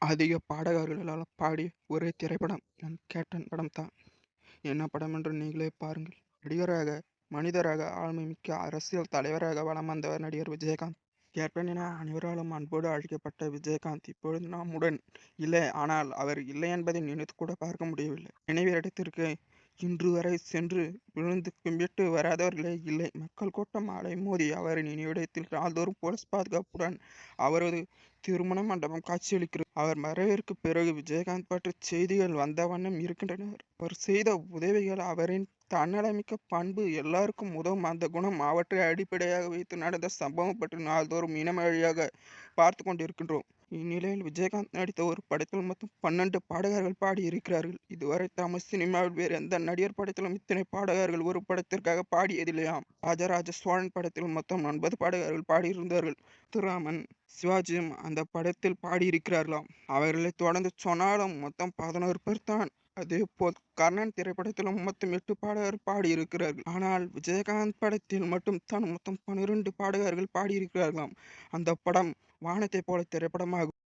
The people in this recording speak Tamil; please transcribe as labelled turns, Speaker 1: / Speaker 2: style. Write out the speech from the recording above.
Speaker 1: அதிக பாடகர்களால் பாடிய ஒரே திரைப்படம் நம் கேப்டன் படம் தான். என்ன படம் என்று நீங்களே பாருங்கள். நடிகராக, மனிதராக, ஆளுமைமிக்க அரசியல் தலைவராக வலம் வந்தவர் நடிகர் விஜயகாந்த். கேப்டன் என அனைவராலும் அன்போடு அழைக்கப்பட்ட விஜயகாந்த் இப்பொழுது நம்முடன் இல்லை. ஆனால் அவர் இல்லை என்பதை நினைத்து கூட பார்க்க முடியவில்லை. நினைவு இடத்திற்கு இன்று வரை சென்று விழுந்து கும்பிட்டு வராதவர்களே இல்லை. மக்கள் கூட்டம் அலைமோதி அவரின் நினைவிடத்தில் நாள்தோறும் போலீஸ் பாதுகாப்புடன் அவரது திருமண மண்டபம் காட்சியளிக்கிறது. அவர் மறைவிற்கு பிறகு விஜயகாந்த் பற்றி செய்திகள் வந்த வண்ணம் இருக்கின்றன. அவர் செய்த உதவிகள், அவரின் தன்னலமிக்க பண்பு, எல்லாருக்கும் உதவும் அந்த குணம், அவற்றை அடிப்படையாக வைத்து நடந்த சம்பவம் பற்றி நாள்தோறும் இனமழியாக பார்த்து கொண்டிருக்கின்றோம். இந்நிலையில் விஜயகாந்த் நடித்த ஒரு படத்தில் மொத்தம் 12 பாடகர்கள் பாடியிருக்கிறார்கள். இதுவரை தமிழ் சினிமாவில் வேறு எந்த நடிகர் படத்திலும் இத்தனை பாடகர்கள் ஒரு படத்திற்காக பாடியதில்லையாம். ராஜராஜ சோழன் படத்தில் மொத்தம் 9 பாடகர்கள் பாடியிருந்தார்கள். முத்துராமன், சிவாஜியும் அந்த படத்தில் பாடியிருக்கிறார்களாம். அவர்களை தொடர்ந்து சொன்னாலும் மொத்தம் 11 பேர் தான். அதேபோல் கர்ணன் திரைப்படத்திலும் மொத்தம் 8 பாடகர்கள் பாடியிருக்கிறார்கள். ஆனால் விஜயகாந்த் படத்தில் மட்டும் தான் மொத்தம் 12 பாடகர்கள் பாடியிருக்கிறார்களாம். அந்த படம் வானத்தை போல திரைப்படமாகும்.